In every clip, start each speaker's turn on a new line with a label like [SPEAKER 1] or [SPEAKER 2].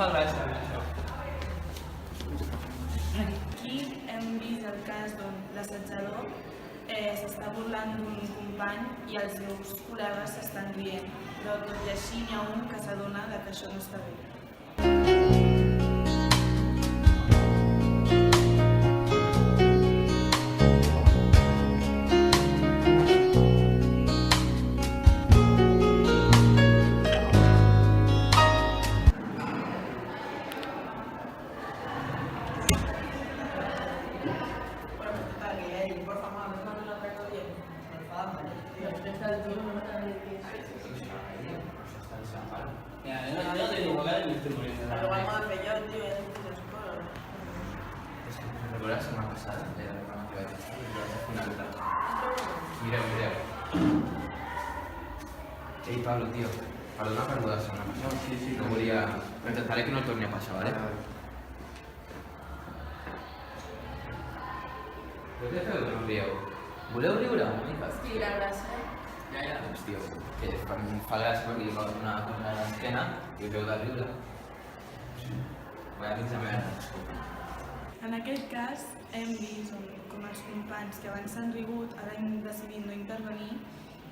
[SPEAKER 1] fa gràcia, això.
[SPEAKER 2] Aquí hem vist el cas d'on l'assetjador s'està burlant d'un company i els seus col·legues s'estan rient, però tot i així n'hi ha un que s'adona que això no està bé.
[SPEAKER 1] Mira, no tengo vocal y me estoy muriendo.
[SPEAKER 3] ¿Recuerdas la semana pasada de la programa que vaig estar? Mireu. Ei, Pablo, tio, perdona per lo de la setmana passada. Sí. No volia... Intentaré que no torni a passar, vale? Però què feu que no rieu? Voleu riure una mica?
[SPEAKER 4] Sí, la gràcia.
[SPEAKER 3] Ja, doncs, tio, que em fa gràcia perquè hi va una cosa a l'esquena i us heu de riure. Vaya mitja merda.
[SPEAKER 2] En aquest cas hem vist com els companys que abans s'han rigut ara han decidit no intervenir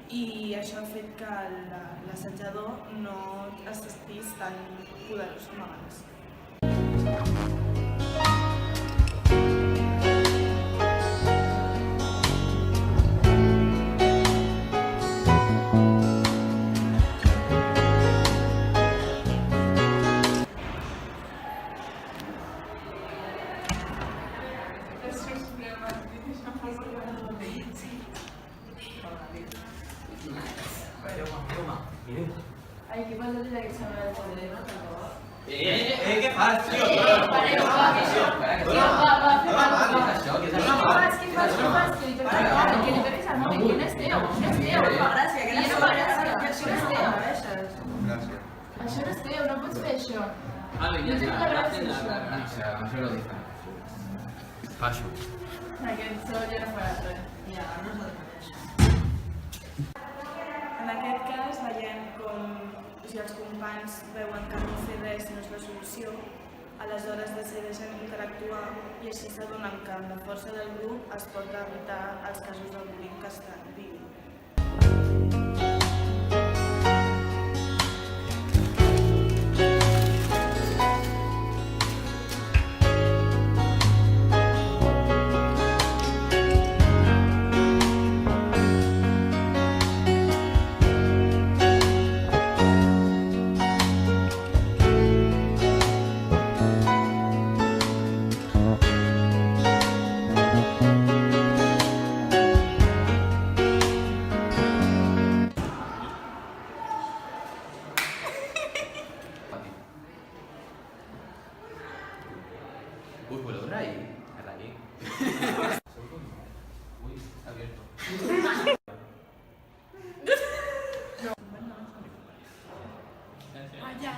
[SPEAKER 2] i això ha fet que l'assetjador no assistís tan poderós com abans.
[SPEAKER 3] Mireu.
[SPEAKER 4] Ai, què passa des d'aquest sembla de poder, no?
[SPEAKER 1] Què fas, tio?
[SPEAKER 4] Va, què fas? Que li toca el mòbil, que li toques el mòbil, que no és teu, no és teu.
[SPEAKER 5] No fa gràcia, que no fa gràcia.
[SPEAKER 4] Això no és teu.
[SPEAKER 6] Gràcies.
[SPEAKER 4] Això no és teu, no pots fer això.
[SPEAKER 1] Vale, ja està.
[SPEAKER 3] Això no ho dic. Passo.
[SPEAKER 4] Aquest sol ja no farà res.
[SPEAKER 5] Ja, no s'ha de fer això.
[SPEAKER 2] En aquest cas veiem com si els companys veuen que no fer res no és la solució, aleshores decideixen interactuar i així s'adonen que amb la força del grup es pot evitar els casos de bullying que estan vivint.
[SPEAKER 3] Us voleu reir? Reir. Uy, abierto.
[SPEAKER 2] Allà